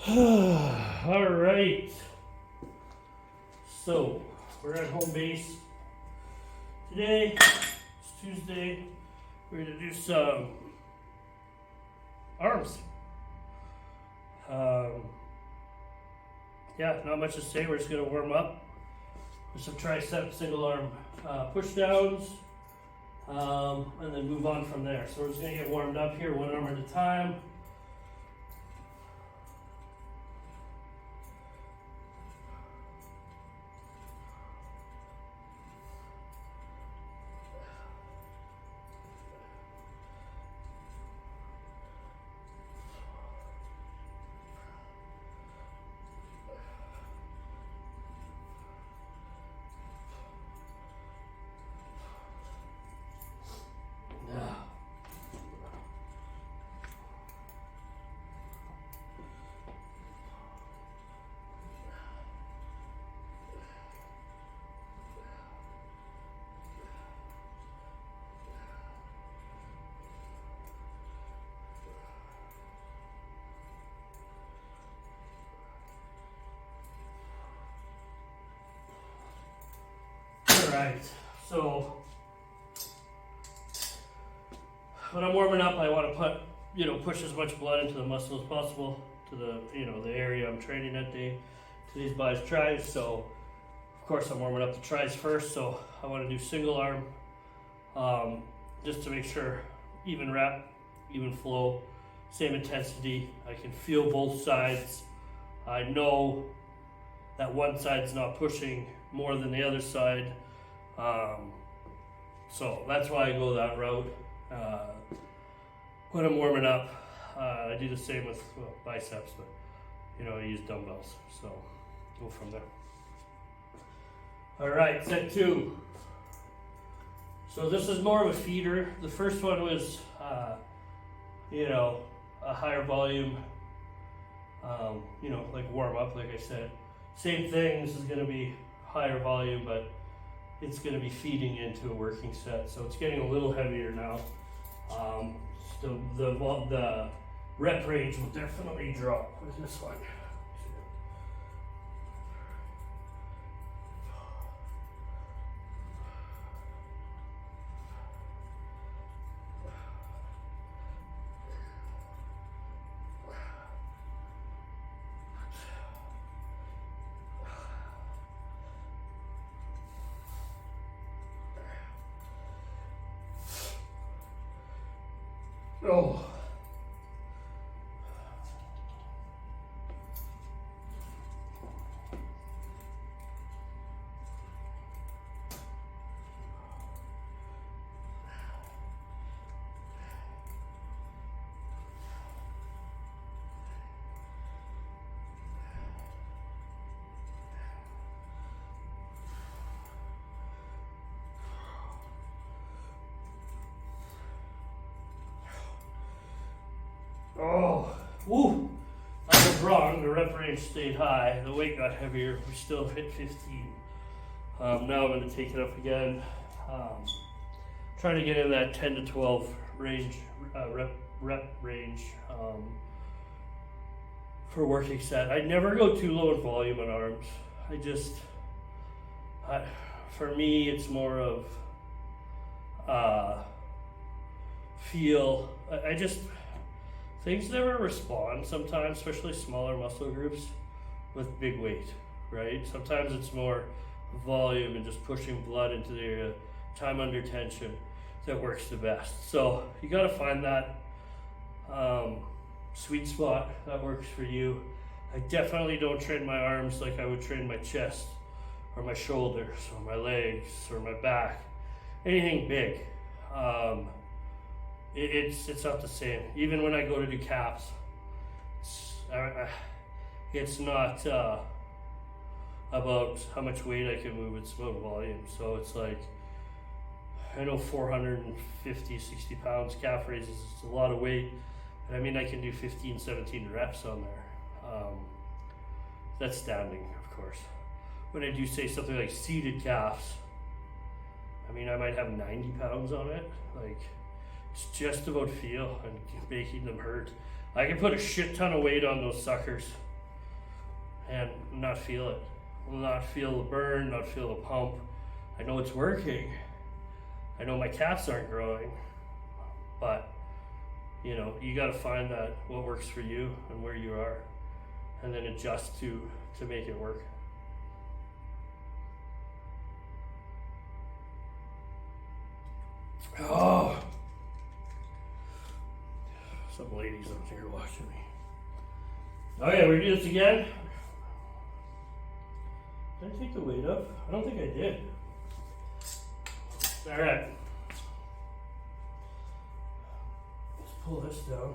All right. So we're at home base today. It's Tuesday. We're gonna do some arms. Yeah, not much to say. We're just gonna warm up with some tricep single arm push downs, and then move on from there. So we're just gonna get warmed up here, one arm at a time. Alright, so when I'm warming up, I want to push as much blood into the muscle as possible to the area I'm training that day. Today's biceps tris, so of course I'm warming up the tris first. So I want to do single arm, just to make sure even rep, even flow, same intensity. I can feel both sides. I know that one side's not pushing more than the other side. So that's why I go that route. When I'm warming up, I do the same with biceps, but I use dumbbells. So go from there. All right, set 2. So this is more of a feeder. The first one was, a higher volume, like warm up, like I said. Same thing, this is gonna be higher volume, but it's going to be feeding into a working set, so it's getting a little heavier now. So the rep range will definitely drop with this one. Oh. Oh, woo! I was wrong. The rep range stayed high. The weight got heavier. We still hit 15. Now I'm going to take it up again. Trying to get in that 10 to 12 range, rep range for working set. I never go too low in volume on arms. For me, it's more of feel. Things never respond sometimes, especially smaller muscle groups with big weight, right? Sometimes it's more volume and just pushing blood into the area, time under tension, that works the best. So you got to find that sweet spot that works for you. I definitely don't train my arms like I would train my chest or my shoulders or my legs or my back, anything big. It's not the same. Even when I go to do calves, it's not about how much weight I can move, it's about volume. So it's like, I know 450, 60 pounds calf raises, it's a lot of weight. And I mean, I can do 15, 17 reps on there. That's standing, of course. When I do say something like seated calves, I mean, I might have 90 pounds on it. Like, it's just about feel and making them hurt. I can put a shit ton of weight on those suckers and not feel it. Not feel the burn, not feel the pump. I know it's working. I know my calves aren't growing, but you know, you got to find that what works for you and where you are, and then adjust to make it work. Oh, some ladies up here watching me. Okay, we're gonna do this again. Did I take the weight up? I don't think I did. All right. Let's pull this down.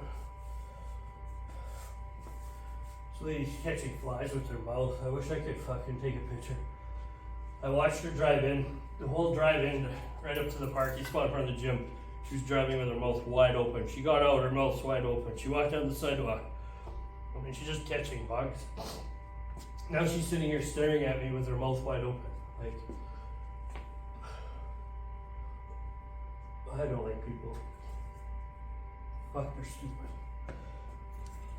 This lady's catching flies with her mouth. I wish I could fucking take a picture. I watched her drive in, the whole drive in, right up to the parking spot in front of the gym. She was driving with her mouth wide open. She got out, her mouth's wide open. She walked down the sidewalk. I mean, she's just catching bugs. Now she's sitting here staring at me with her mouth wide open. Like, I don't like people. Fuck, they're stupid.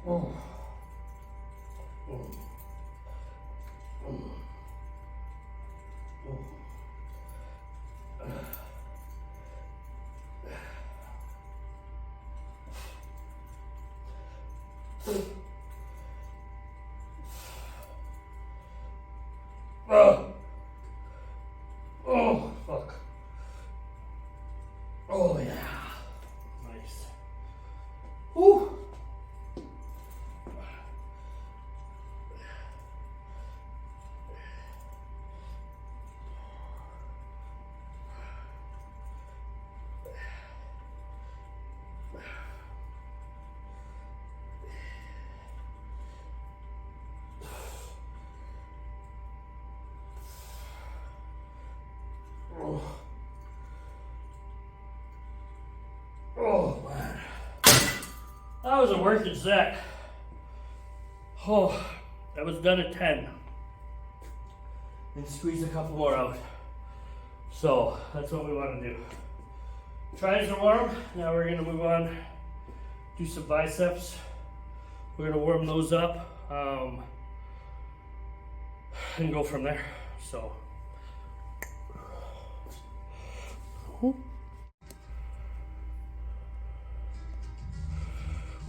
Oh. Oh. Oh. Oh. Oh, fuck. Oh, yeah. Nice. Whew. Oh man, that was a working set. Oh, that was done at 10. And squeeze a couple more out. So that's what we want to do. Tries are warm. Now we're gonna move on. Do some biceps. We're gonna warm those up and go from there. So.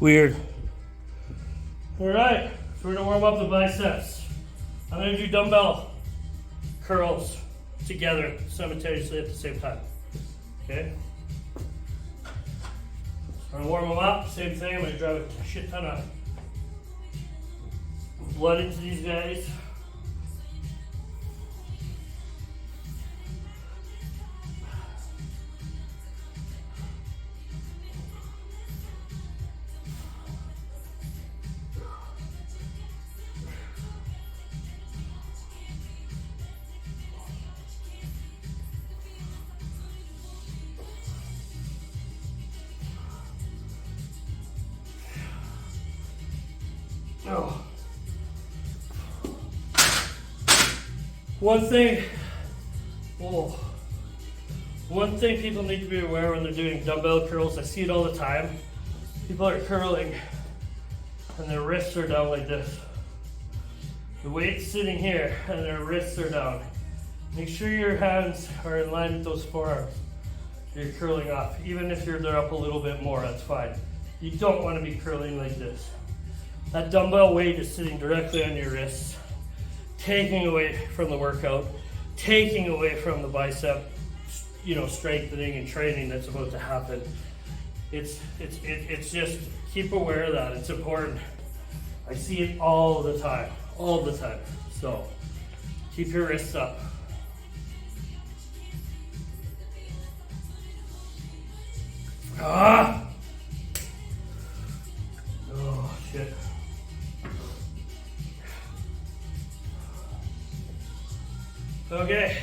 Weird. All right, so we're gonna warm up the biceps. I'm gonna do dumbbell curls together simultaneously at the same time. Okay? I'm gonna warm them up, same thing. I'm gonna drive a shit ton of blood into these guys. Oh. One thing people need to be aware when they're doing dumbbell curls, I see it all the time. People are curling and their wrists are down like this. The weight's sitting here and their wrists are down. Make sure your hands are in line with those forearms. You're curling up. Even if they're up a little bit more, that's fine. You don't want to be curling like this. That dumbbell weight is sitting directly on your wrists, taking away from the workout, taking away from the bicep, strengthening and training that's about to happen. It's just, keep aware of that. It's important. I see it all the time. So keep your wrists up. Ah! Oh, shit. Okay.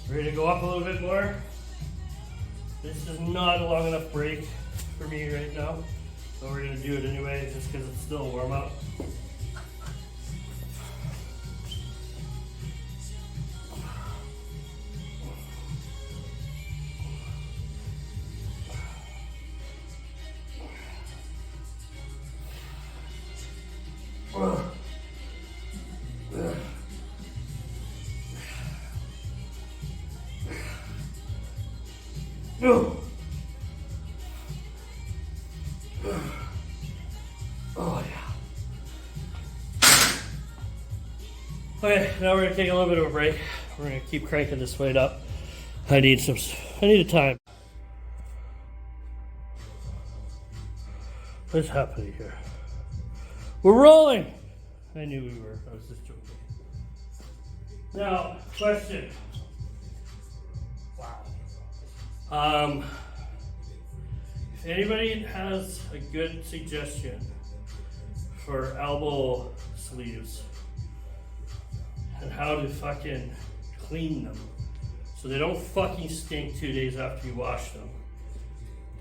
Ready to go up a little bit more? This is not a long enough break for me right now, but we're gonna do it anyway just because it's still a warm up. Oh yeah. Okay, now we're gonna take a little bit of a break. We're gonna keep cranking this weight up. I need a time. What's happening here? We're rolling! I knew we were. I was just joking. Now, question. Wow. If anybody has a good suggestion for elbow sleeves and how to fucking clean them so they don't fucking stink 2 days after you wash them.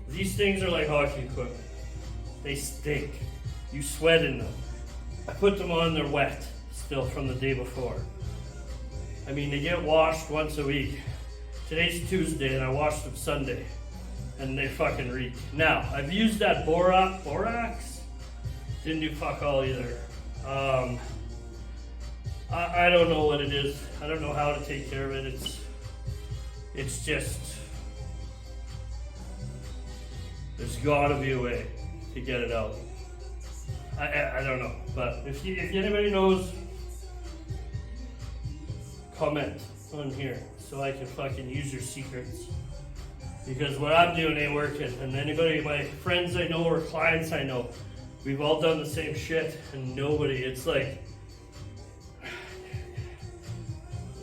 These things are like hockey equipment. They stink. You sweat in them. I put them on, they're wet still from the day before. I mean, they get washed once a week. Today's Tuesday and I washed them Sunday and they fucking reek. Now, I've used that borax. Didn't do fuck all either. I don't know what it is. I don't know how to take care of it. It's just, there's gotta be a way to get it out. I don't know, but if anybody knows, comment on here so I can fucking use your secrets. Because what I'm doing ain't working. And anybody, my friends I know or clients I know, we've all done the same shit and nobody, it's like,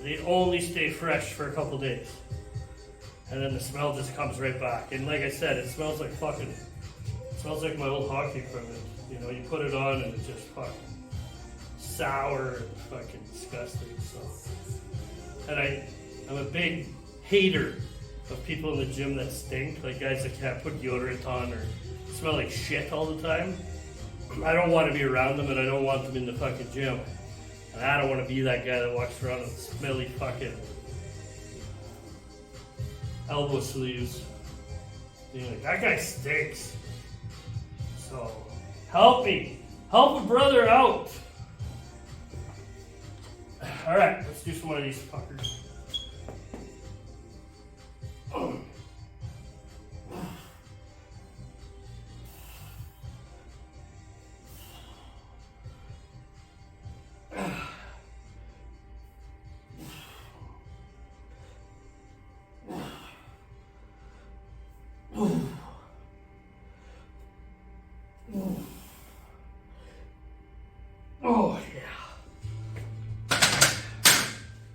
they only stay fresh for a couple days. And then the smell just comes right back. And like I said, it smells like my old hockey equipment. You know, you put it on and it's just fucking sour and fucking disgusting. So, and I'm a big hater of people in the gym that stink, like guys that can't put deodorant on or smell like shit all the time. I don't want to be around them and I don't want them in the fucking gym. And I don't want to be that guy that walks around with smelly fucking elbow sleeves. Being like, that guy stinks. So, help me. Help a brother out. Alright, let's do some more of these fuckers. Oh, yeah.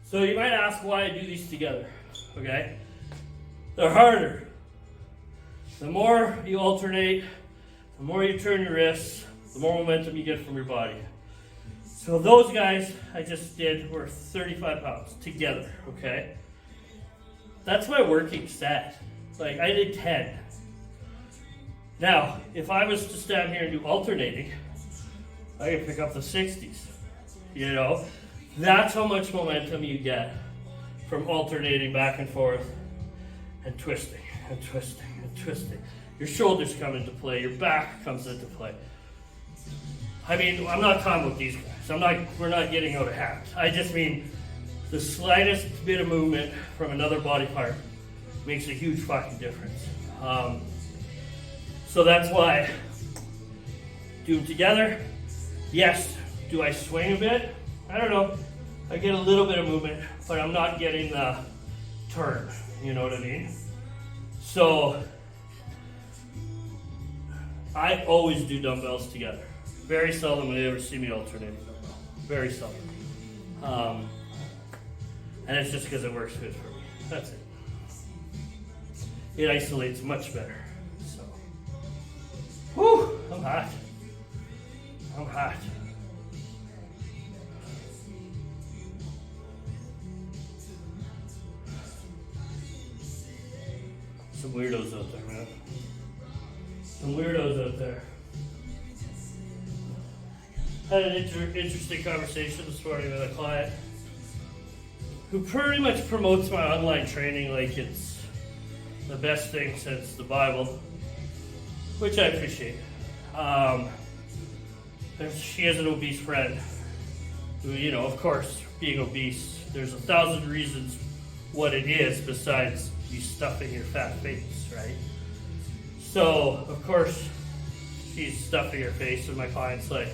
So you might ask why I do these together, okay? They're harder. The more you alternate, the more you turn your wrists, the more momentum you get from your body. So those guys I just did were 35 pounds together, okay? That's my working set. Like, I did 10. Now, if I was to stand here and do alternating, I could pick up the 60s, you know? That's how much momentum you get from alternating back and forth and twisting and twisting and twisting. Your shoulders come into play, your back comes into play. I mean, I'm not talking about these guys. We're not getting out of hand. I just mean the slightest bit of movement from another body part makes a huge fucking difference. So that's why do them together. Yes, do I swing a bit? I don't know. I get a little bit of movement, but I'm not getting the turn, you know what I mean? So, I always do dumbbells together. Very seldom will you ever see me alternating dumbbell. Very seldom. And it's just because it works good for me. That's it. It isolates much better. So, whew, I'm hot. I'm hot. Some weirdos out there, man. Some weirdos out there. Had an interesting conversation this morning with a client who pretty much promotes my online training like it's the best thing since the Bible, which I appreciate. She has an obese friend who, you know, of course, being obese, there's 1,000 reasons what it is besides you stuffing your fat face, right? So, of course, she's stuffing her face, and my client's like,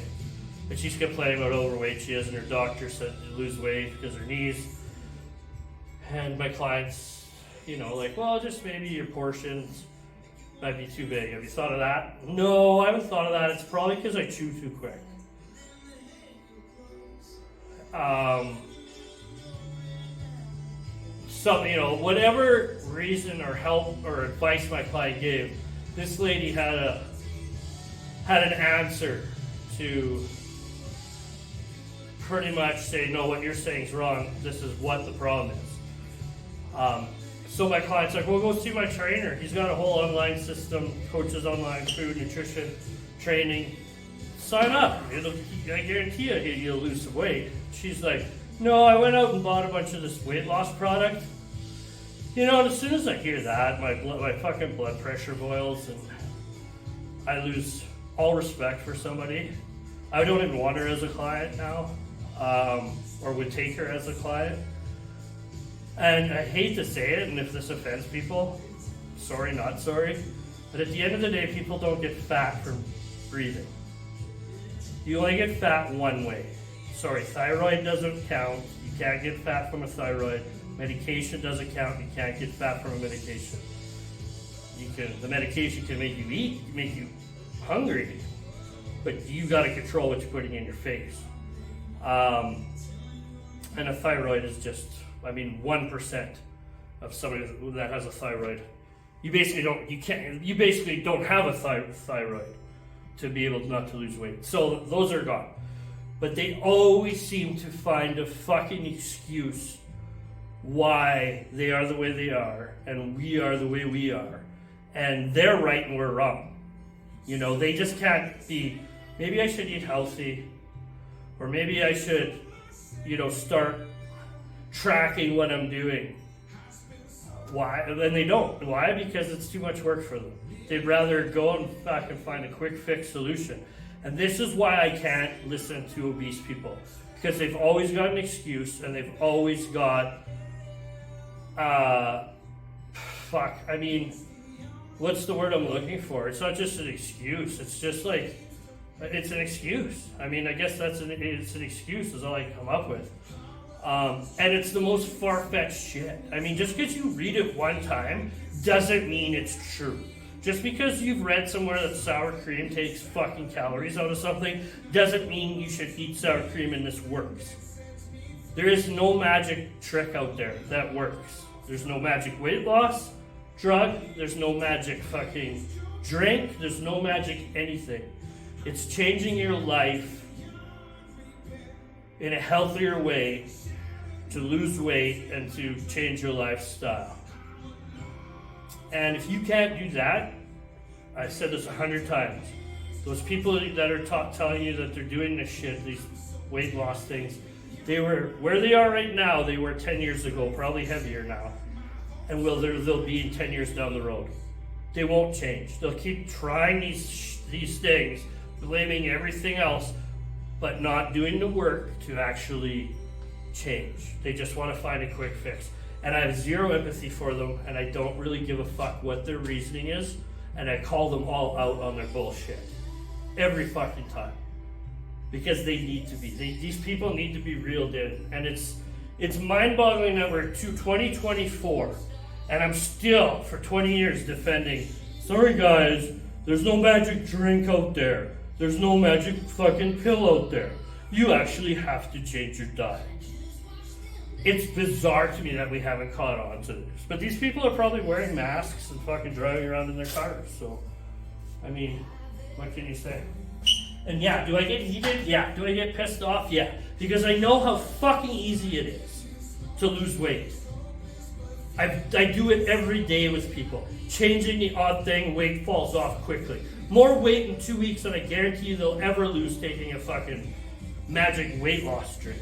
and she's complaining about overweight she is, and her doctor said to lose weight because her knees. And my client's, like, well, just maybe your portions might be too big. Have you thought of that? No, I haven't thought of that. It's probably because I chew too quick. Whatever reason or help or advice my client gave, this lady had an answer to pretty much say, no, what you're saying is wrong. This is what the problem is. So my client's like, well, go see my trainer. He's got a whole online system, coaches online, food, nutrition, training. Sign up. I guarantee you you'll lose some weight. She's like, no, I went out and bought a bunch of this weight loss product. And as soon as I hear that, my fucking blood pressure boils, and I lose all respect for somebody. I don't even want her as a client now, or would take her as a client. And I hate to say it, and if this offends people, sorry, not sorry, but at the end of the day, people don't get fat from breathing. You only get fat one way. Sorry, thyroid doesn't count. You can't get fat from a thyroid. Medication doesn't count. You can't get fat from a medication. The medication can make you eat, make you hungry, but you got to control what you're putting in your face. And a thyroid is just, 1% of somebody that has a thyroid. You basically don't have a thyroid to be able not to lose weight. So those are gone. But they always seem to find a fucking excuse why they are the way they are and we are the way we are. And they're right and we're wrong. They just can't be, maybe I should eat healthy, or maybe I should, start tracking what I'm doing. Why? And they don't. Why? Because it's too much work for them. They'd rather go and back and find a quick fix solution. And this is why I can't listen to obese people. Because they've always got an excuse, and they've always got, what's the word I'm looking for? It's not just an excuse. It's just like, it's an excuse. I guess it's an excuse is all I come up with. And it's the most far-fetched shit. Just because you read it one time doesn't mean it's true. Just because you've read somewhere that sour cream takes fucking calories out of something doesn't mean you should eat sour cream and this works. There is no magic trick out there that works. There's no magic weight loss drug. There's no magic fucking drink. There's no magic anything. It's changing your life in a healthier way to lose weight and to change your lifestyle. And if you can't do that, I've said this 100 times, those people that are telling you that they're doing this shit, these weight loss things, they were where they are right now, they were 10 years ago, probably heavier now. And they'll be in 10 years down the road. They won't change. They'll keep trying these things, blaming everything else, but not doing the work to actually change. They just want to find a quick fix. And I have zero empathy for them, and I don't really give a fuck what their reasoning is, and I call them all out on their bullshit. Every fucking time. Because they need to be. These people need to be reeled in. And it's mind-boggling that we're 2024, and I'm still, for 20 years, defending, sorry guys, there's no magic drink out there. There's no magic fucking pill out there. You actually have to change your diet. It's bizarre to me that we haven't caught on to this. But these people are probably wearing masks and fucking driving around in their cars. So, what can you say? And yeah, do I get heated? Yeah. Do I get pissed off? Yeah. Because I know how fucking easy it is to lose weight. I do it every day with people. Changing the odd thing, weight falls off quickly. More weight in 2 weeks than I guarantee you they'll ever lose taking a fucking magic weight loss drink.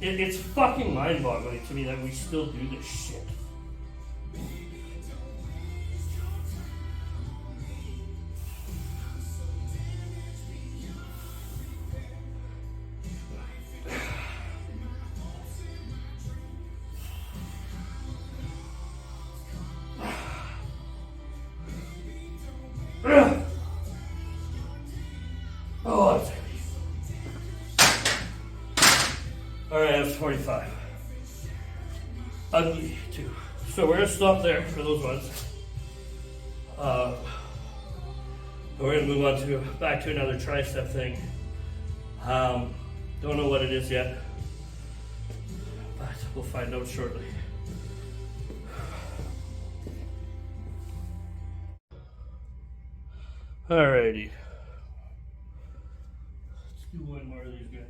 It's fucking mind-boggling to me that we still do this shit. was 45. Ugly too. So we're gonna stop there for those ones. We're gonna move on to back to another tricep thing. Don't know what it is yet, but we'll find out shortly. Alrighty. Let's do one more of these guys.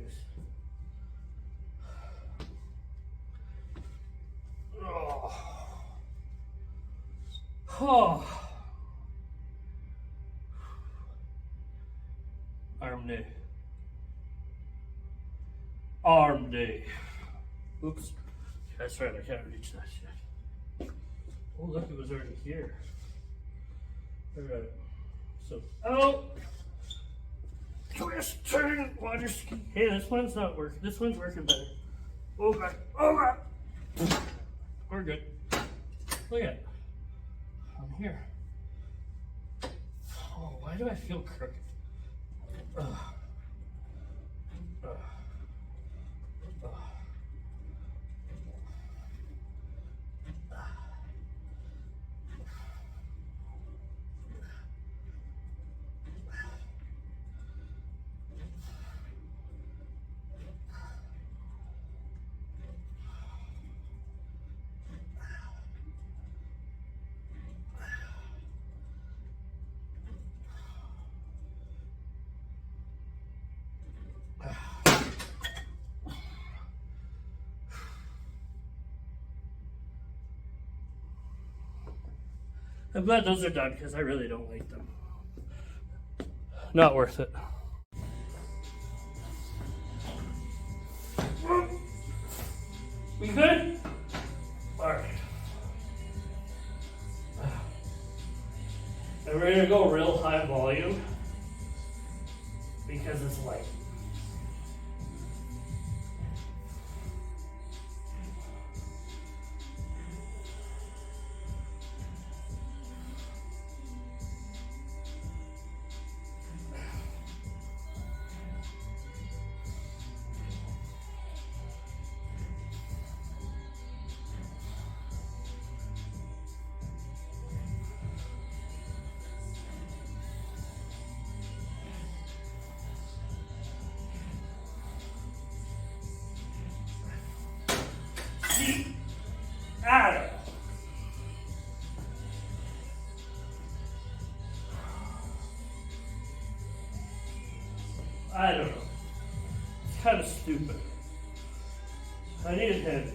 Oh. Arm day. Arm day. Oops. That's right, I can't reach that shit. Oh, look, it was already here. Alright. So, oh! Twist, turn, water ski. Hey, this one's not working. This one's working better. Oh, God. Oh, God. We're good. Look at it. I'm here. Oh, why do I feel crooked? Ugh. Ugh. Ugh. I'm glad those are done because I really don't like them. Not worth it. We good? Alright. And we're gonna go real high volume because it's light. Adam. I don't know. It's kind of stupid. I need a hand here.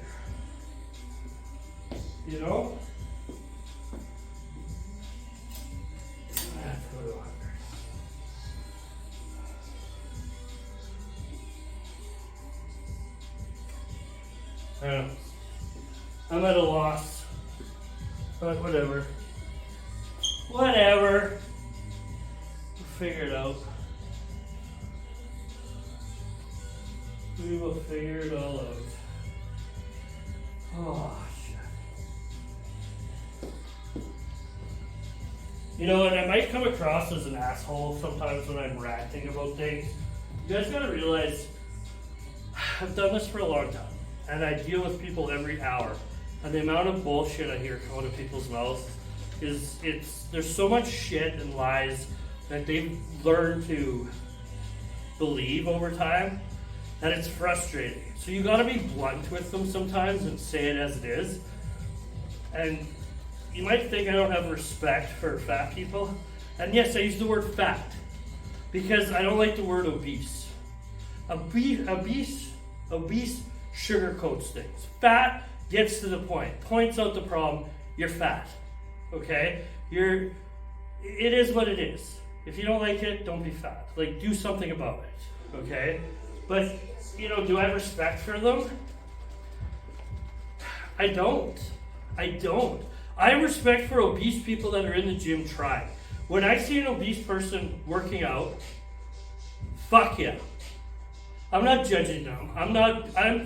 You know? I have to go to 100. I don't know. I'm at a loss, but whatever. Whatever. We'll figure it out. We will figure it all out. Oh, shit. You know, and I might come across as an asshole sometimes when I'm ranting about things. You guys gotta realize, I've done this for a long time, and I deal with people every hour. And the amount of bullshit I hear come out of people's mouths there's so much shit and lies that they've learned to believe over time, and it's frustrating. So you gotta be blunt with them sometimes and say it as it is. And you might think I don't have respect for fat people, and yes, I use the word fat because I don't like the word obese. Obese sugarcoats things. Fat gets to the point, points out the problem. You're fat, okay? It is what it is. If you don't like it, don't be fat. Like, do something about it, okay? But, you know, do I have respect for them? I don't. I have respect for obese people that are in the gym trying. When I see an obese person working out, fuck yeah. I'm not judging them.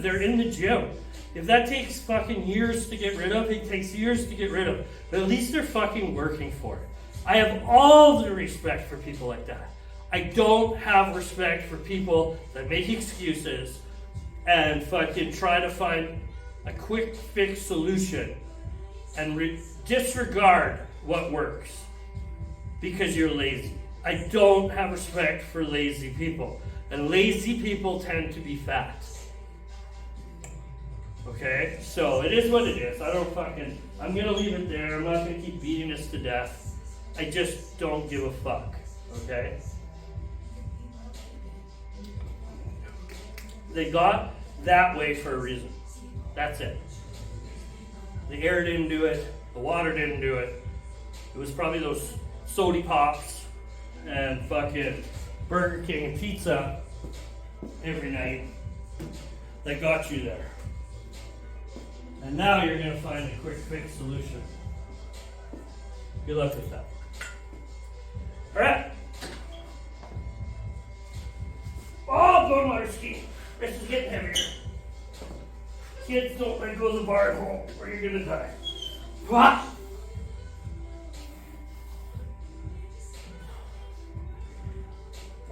They're in the gym. If that takes fucking years to get rid of, it takes years to get rid of. But at least they're fucking working for it. I have all the respect for people like that. I don't have respect for people that make excuses and fucking try to find a quick fix solution and disregard what works because you're lazy. I don't have respect for lazy people, and lazy people tend to be fat. Okay, so it is what it is. I'm gonna leave it there. I'm not gonna keep beating this to death. I just don't give a fuck. Okay? They got that way for a reason. That's it. The air didn't do it. The water didn't do it. It was probably those sody pops and fucking Burger King and pizza every night that got you there. And now you're going to find a quick fix solution. Good luck with that. Alright. Oh, go to water ski. This is getting heavier. Kids, don't let go of the bar at home or you're going to die. What?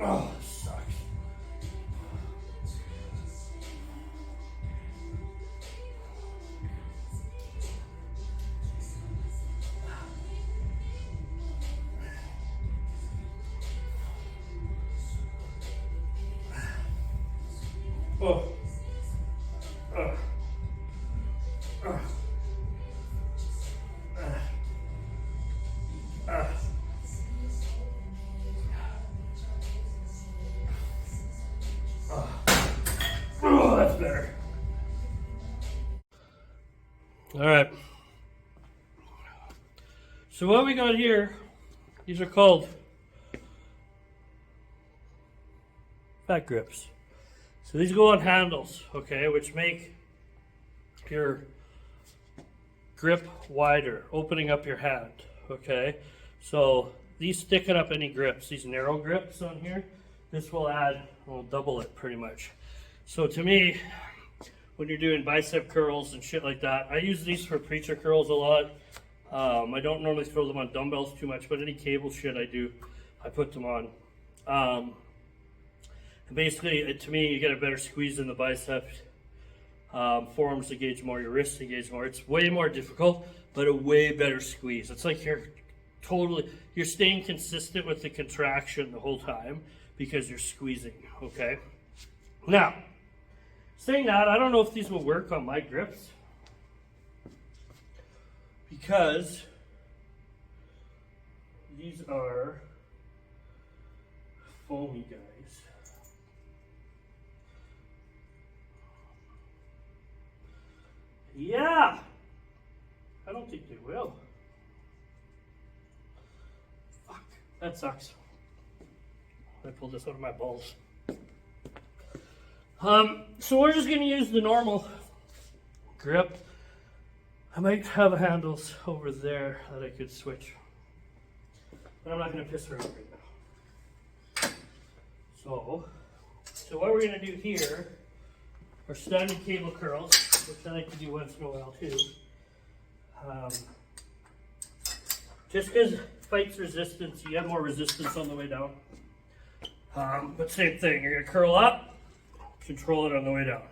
Oh, this sucks. Oh. Oh, that's better. All right. So what we got here, these are called fat grips. So these go on handles, okay, which make your grip wider, opening up your hand, okay? So these sticking up any grips, these narrow grips on here, this will double it pretty much. So to me, when you're doing bicep curls and shit like that, I use these for preacher curls a lot. I don't normally throw them on dumbbells too much, but any cable shit I do, I put them on. Basically, to me, you get a better squeeze in the biceps, forearms to engage more, your wrists to engage more. It's way more difficult, but a way better squeeze. It's like you're staying consistent with the contraction the whole time because you're squeezing, okay? Now, saying that, I don't know if these will work on my grips because these are foamy guys. Yeah, I don't think they will. Fuck, that sucks. I pulled this out of my balls. So we're just gonna use the normal grip. I might have handles over there that I could switch, but I'm not gonna piss around right now. So what we're gonna do here are standing cable curls, which I like to do once in a while too. Just because fights resistance, you have more resistance on the way down. But same thing, you're gonna curl up, control it on the way down.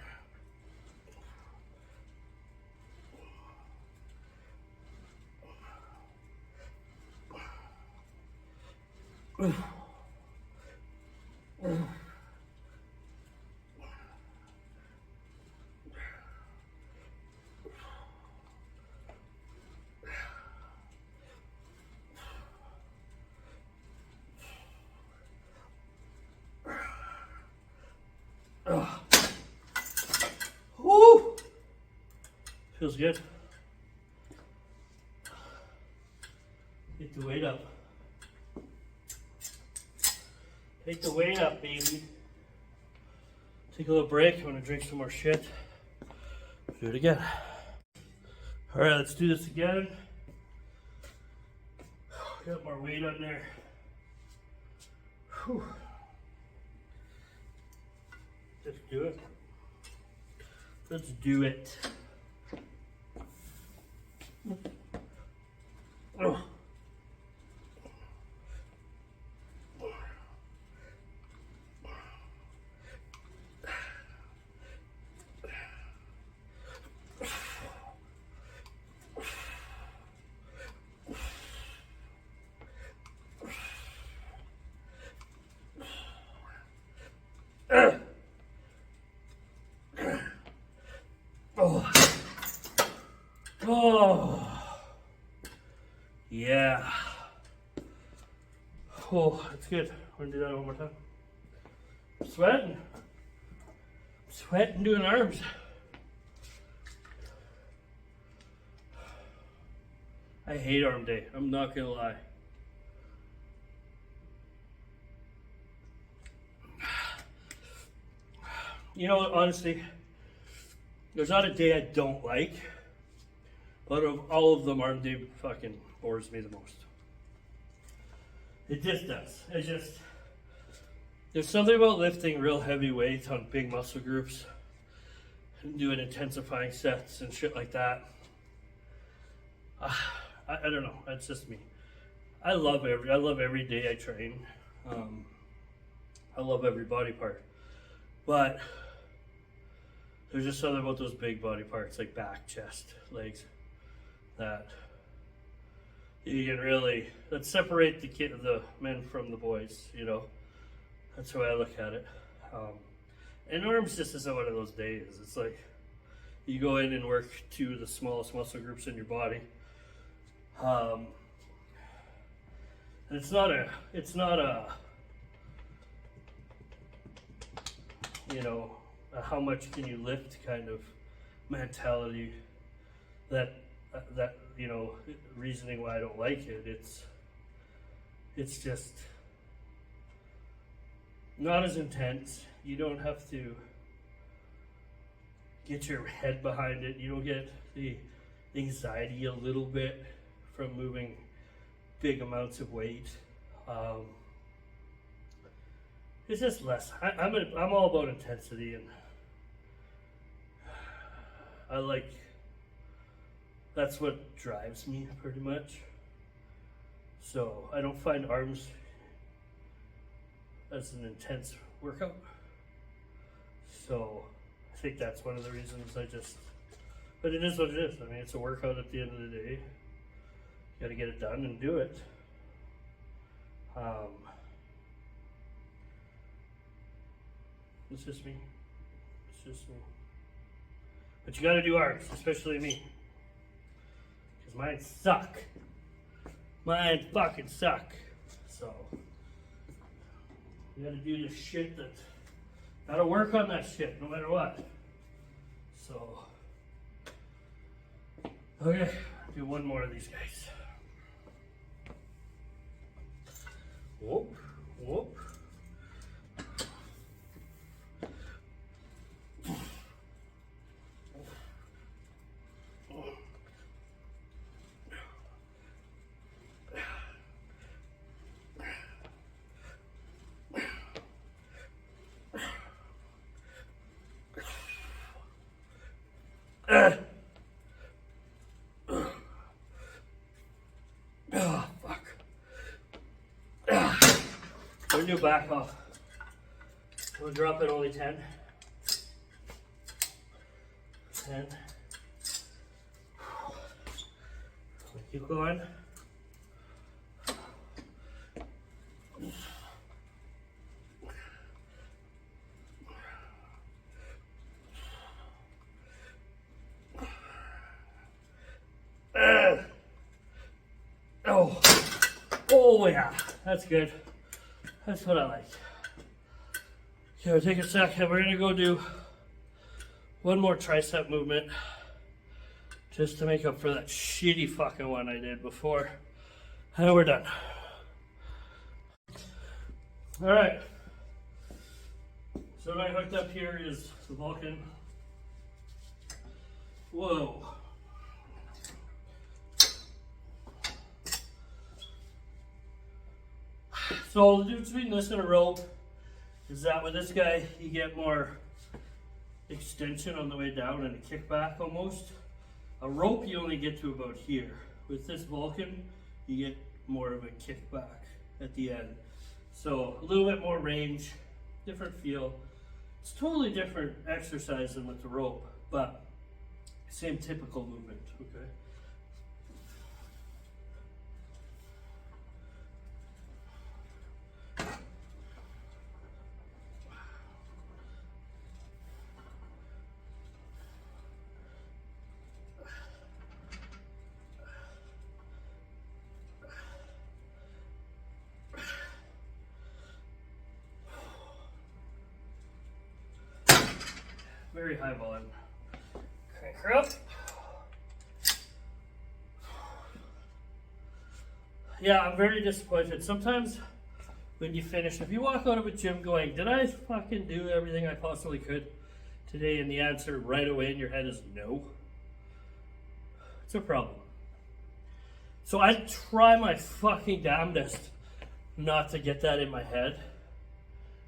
Woo! Feels good. Get the weight up. Take the weight up, baby. Take a little break. I'm gonna drink some more shit. Do it again. All right, let's do this again. Got more weight on there. Whew. Let's do it. Let's do it. Oh. Oh, yeah. Oh, that's good. We're gonna do that one more time. Sweating. Sweating doing arms. I hate arm day. I'm not gonna lie. You know what, honestly, there's not a day I don't like, but of all of them, arm day fucking bores me the most. It just does. There's something about lifting real heavy weights on big muscle groups and doing intensifying sets and shit like that. I don't know. That's just me. I love every day I train. I love every body part, but there's just something about those big body parts like back, chest, legs that you can really separate the men from the boys. You know, that's the way I look at it. And arms just isn't one of those days. It's like you go in and work to the smallest muscle groups in your body. And it's not a you know, how much can you lift kind of mentality that you know, reasoning why I don't like it. It's just not as intense. You don't have to get your head behind it. You don't get the anxiety a little bit from moving big amounts of weight. It's just less. I'm all about intensity, and that's what drives me pretty much. So I don't find arms as an intense workout. So I think that's one of the reasons but it is what it is. I mean, it's a workout at the end of the day. You gotta get it done and do it. It's just me. But you gotta do arms, especially me. Because mine suck. Mine fucking suck. So, you gotta do the shit gotta work on that shit, no matter what. So, okay, do one more of these guys. Whoop, whoop. Oh, fuck. We're gonna do back off. We'll drop it only 10. 10. Keep going. Oh yeah, that's good. That's what I like. Okay, we'll take a second. We're gonna go do one more tricep movement just to make up for that shitty fucking one I did before. And we're done. All right. So what I hooked up here is the Vulcan. Whoa. So the difference between this and a rope is that with this guy, you get more extension on the way down and a kickback almost. A rope you only get to about here. With this Vulcan, you get more of a kickback at the end. So a little bit more range, different feel. It's totally different exercise than with the rope, but same typical movement, okay? very high volume. Crank her up. Yeah, I'm very disappointed. Sometimes when you finish, if you walk out of a gym going, did I fucking do everything I possibly could today? And the answer right away in your head is no. It's a problem. So I try my fucking damnedest not to get that in my head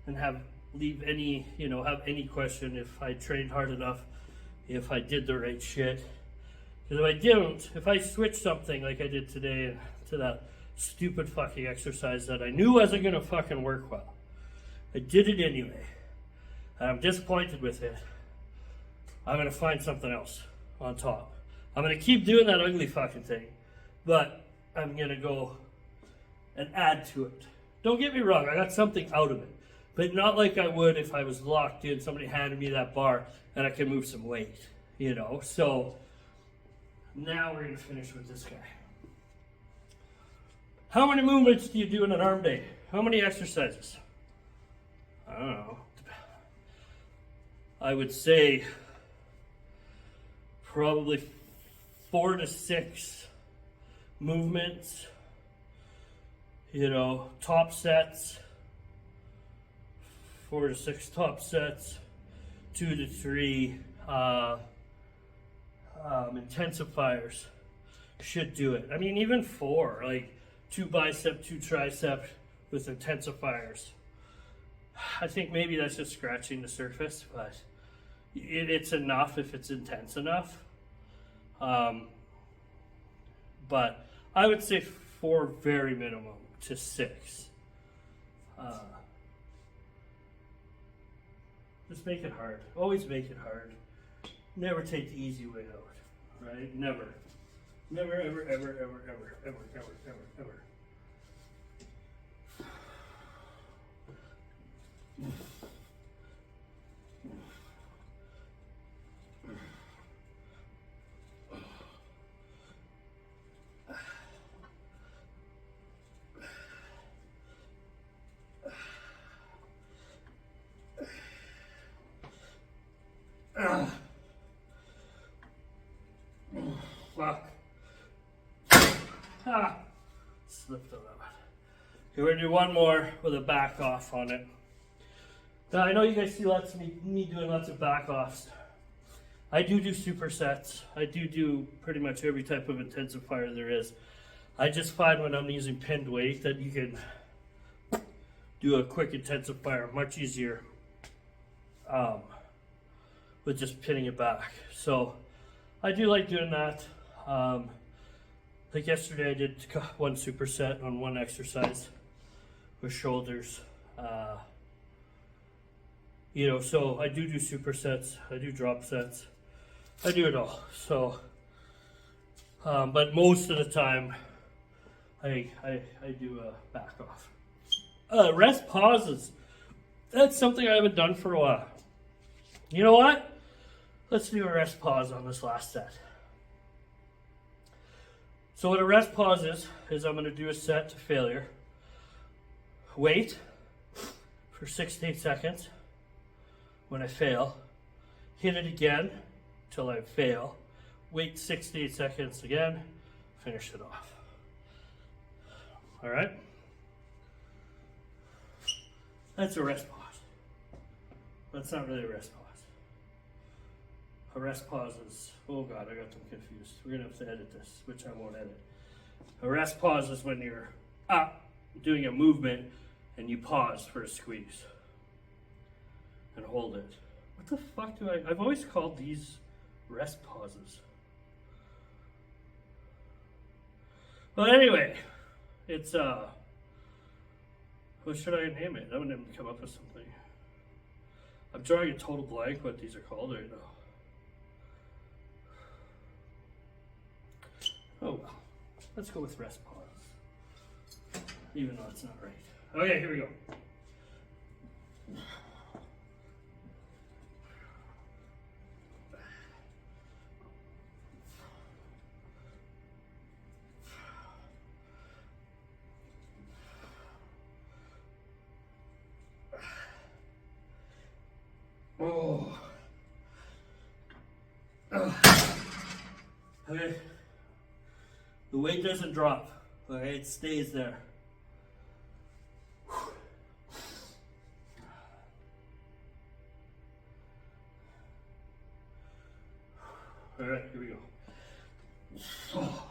and have any question if I trained hard enough, if I did the right shit. Because if I didn't, if I switched something like I did today to that stupid fucking exercise that I knew wasn't gonna fucking work well, I did it anyway, and I'm disappointed with it, I'm gonna find something else on top. I'm gonna keep doing that ugly fucking thing, but I'm gonna go and add to it. Don't get me wrong, I got something out of it, but not like I would if I was locked in, somebody handed me that bar and I could move some weight, So now we're gonna finish with this guy. How many movements do you do in an arm day? How many exercises? I don't know. I would say probably 4 to 6 movements, top sets, 4 to 6 top sets, 2 to 3 intensifiers should do it. I mean, even 4, like 2 bicep, 2 tricep with intensifiers. I think maybe that's just scratching the surface, but it's enough if it's intense enough. But I would say 4 very minimum to 6. Just make it hard. Always make it hard. Never take the easy way out, right? Never. Never, ever, ever, ever, ever, ever, ever, ever, ever. Fuck. Slipped on that one. Okay, we're gonna do one more with a back off on it. Now I know you guys see lots of me doing lots of back offs. I do supersets. I do pretty much every type of intensifier there is. I just find when I'm using pinned weight that you can do a quick intensifier much easier with just pinning it back. So I do like doing that. Like yesterday I did 1 superset on 1 exercise with shoulders. So I do supersets, I do drop sets, I do it all. So, but most of the time I do a back off. Rest pauses. That's something I haven't done for a while. You know what? Let's do a rest pause on this last set. So what a rest pause is I'm going to do a set to failure. Wait for 6 to 8 seconds. When I fail, hit it again till I fail. Wait 6 to 8 seconds again. Finish it off. All right? That's a rest pause. That's not really a rest pause. A rest pause is, oh God, I got them confused. We're gonna have to edit this, which I won't edit. A rest pause is when you're up doing a movement and you pause for a squeeze and hold it. What the fuck I've always called these rest pauses. Well, anyway, it's, what should I name it? I wouldn't come up with something. I'm drawing a total blank what these are called right now. Oh well, let's go with rest pause, even though it's not right. Okay, here we go. Oh, Okay. The weight doesn't drop. Okay, it stays there. All right, here we go. Oh.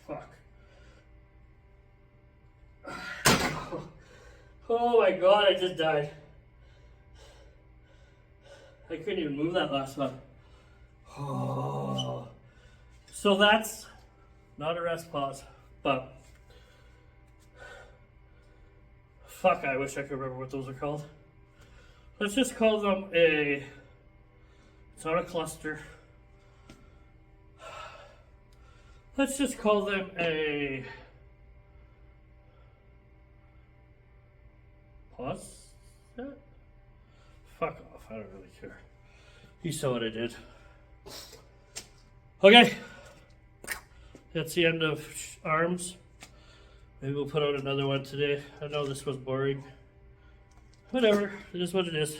Fuck. Oh my god, I just died. I couldn't even move that last one. Oh. So that's not a rest pause, but fuck, I wish I could remember what those are called. Let's just call them it's not a cluster. Let's just call them a pause set? Fuck off, I don't really care. You saw what I did. Okay, that's the end of arms. Maybe we'll put out another one today. I know this was boring. Whatever, it is what it is.